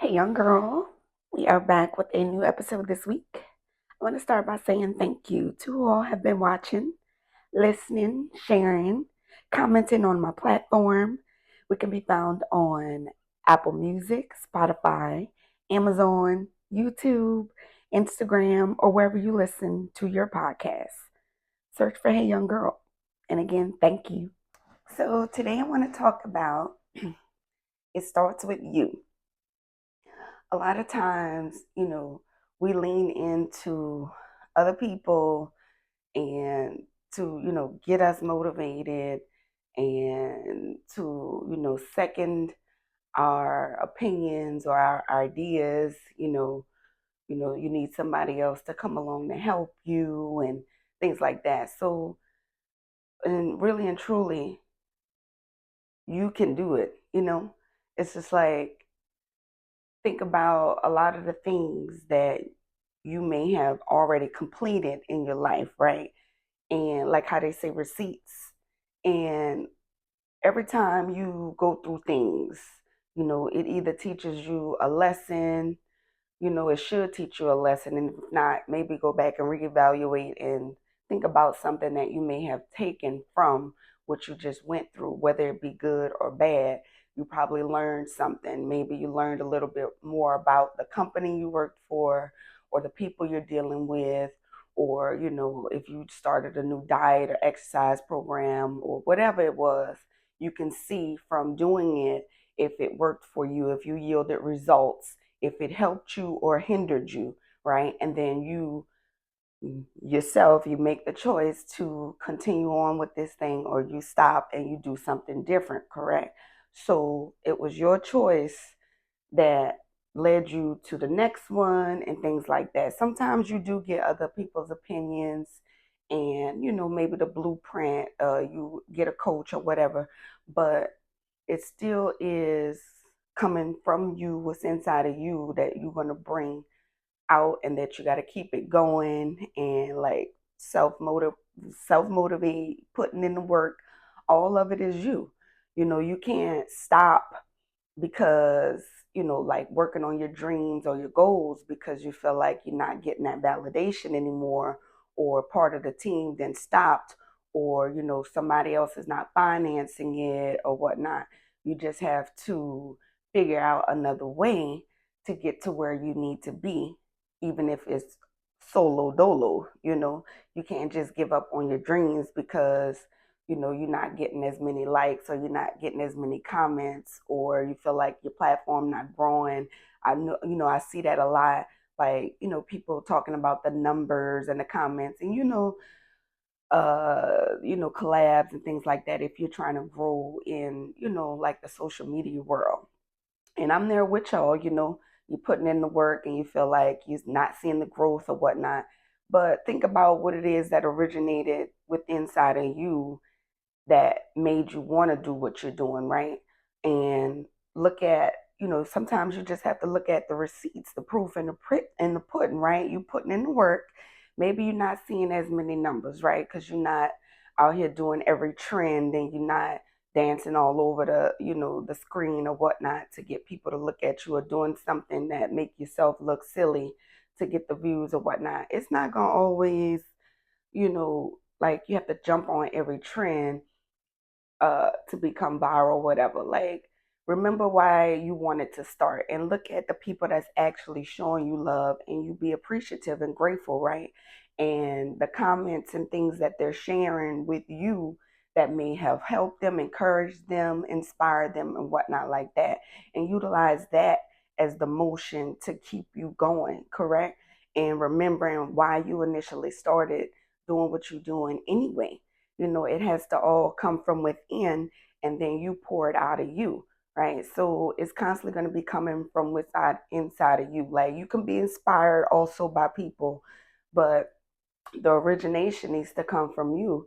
Hey, young girl. We are back with a new episode this week. I want to start by saying thank you to who all have been watching, listening, sharing, commenting on my platform. We can be found on Apple Music, Spotify, Amazon, YouTube, Instagram, or wherever you listen to your podcast. Search for Hey Young Girl. And again, thank you. So today I want to talk about it starts with you. A lot of times, we lean into other people and to, get us motivated and to, second our opinions or our ideas, you need somebody else to come along to help you and things like that. So, and really and truly, you can do it. It's just like think about a lot of the things that you may have already completed in your life, right? And like how they say receipts. And every time you go through things, it either teaches you a lesson, it should teach you a lesson. And if not, maybe go back and reevaluate and think about something that you may have taken from what you just went through, whether it be good or bad. You probably learned something. Maybe you learned a little bit more about the company you worked for or the people you're dealing with, or, if you started a new diet or exercise program or whatever it was, you can see from doing it if it worked for you, if you yielded results, if it helped you or hindered you, right? And then you yourself, you make the choice to continue on with this thing or you stop and you do something different, correct? So it was your choice that led you to the next one and things like that. Sometimes you do get other people's opinions and, maybe the blueprint, you get a coach or whatever, but it still is coming from you, what's inside of you that you're going to bring out and that you got to keep it going and like self motivate, putting in the work. All of it is you. You can't stop because like working on your dreams or your goals because you feel like you're not getting that validation anymore, or part of the team then stopped, or somebody else is not financing it or whatnot. You just have to figure out another way to get to where you need to be, even if it's solo dolo. You can't just give up on your dreams because you're not getting as many likes or you're not getting as many comments, or you feel like your platform not growing. I know, I see that a lot, like, people talking about the numbers and the comments and collabs and things like that if you're trying to grow in, like the social media world. And I'm there with y'all, you're putting in the work and you feel like you're not seeing the growth or whatnot. But think about what it is that originated with inside of you that made you want to do what you're doing, right? And look at, sometimes you just have to look at the receipts, the proof and the print and the pudding, right? You putting in the work. Maybe you're not seeing as many numbers, right? Because you're not out here doing every trend and you're not dancing all over the screen or whatnot to get people to look at you, or doing something that make yourself look silly to get the views or whatnot. It's not gonna always, like you have to jump on every trend to become viral, whatever. Like, remember why you wanted to start and look at the people that's actually showing you love, and you be appreciative and grateful, right? And the comments and things that they're sharing with you that may have helped them, encouraged them, inspired them, and whatnot like that. And utilize that as the motion to keep you going, correct? And remembering why you initially started doing what you're doing anyway. It has to all come from within, and then you pour it out of you, right? So it's constantly going to be coming from within, inside of you. Like, you can be inspired also by people, but the origination needs to come from you.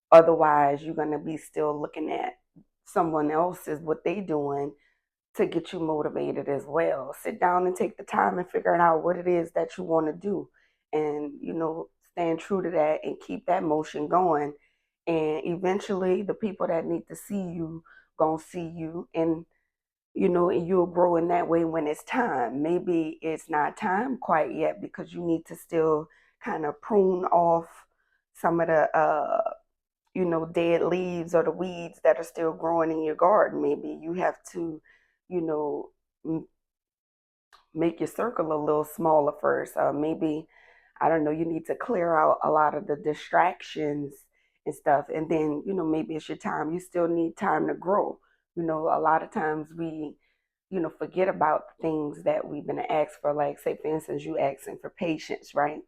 Otherwise, you're going to be still looking at someone else's, what they doing, to get you motivated as well. Sit down and take the time and figure out what it is that you want to do, and stand true to that and keep that motion going. And eventually the people that need to see you gonna see you, and and you'll grow in that way when it's time. Maybe it's not time quite yet because you need to still kind of prune off some of the dead leaves or the weeds that are still growing in your garden. Maybe you have to, you know, make your circle a little smaller first. Maybe, I don't know, you need to clear out a lot of the distractions and stuff. And then, maybe it's your time. You still need time to grow. A lot of times we, forget about things that we've been asked for. Like, say, for instance, you asking for patience, right?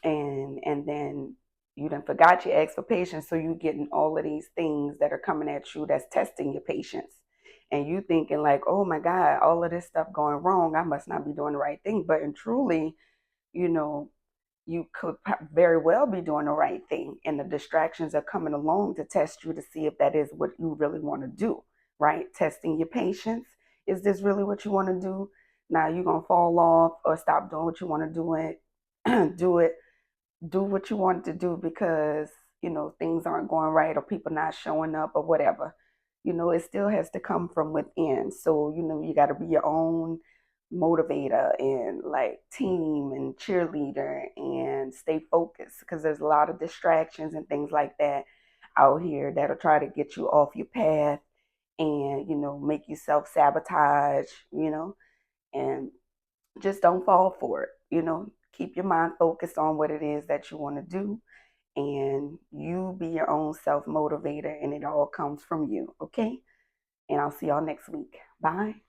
And then you done forgot you asked for patience, so you getting all of these things that are coming at you that's testing your patience. And you thinking like, oh my God, all of this stuff going wrong, I must not be doing the right thing. But in truly, you know, you could very well be doing the right thing. And the distractions are coming along to test you to see if that is what you really want to do, right? Testing your patience. Is this really what you want to do? Now you're going to fall off or stop doing what you want to do and do what you want to do because things aren't going right or people not showing up or whatever. It still has to come from within. So you got to be your own motivator and like team and cheerleader and stay focused because there's a lot of distractions and things like that out here that'll try to get you off your path and make you self-sabotage, and just don't fall for it. Keep your mind focused on what it is that you want to do, and you be your own self motivator, and it all comes from you. Okay. And I'll see y'all next week. Bye.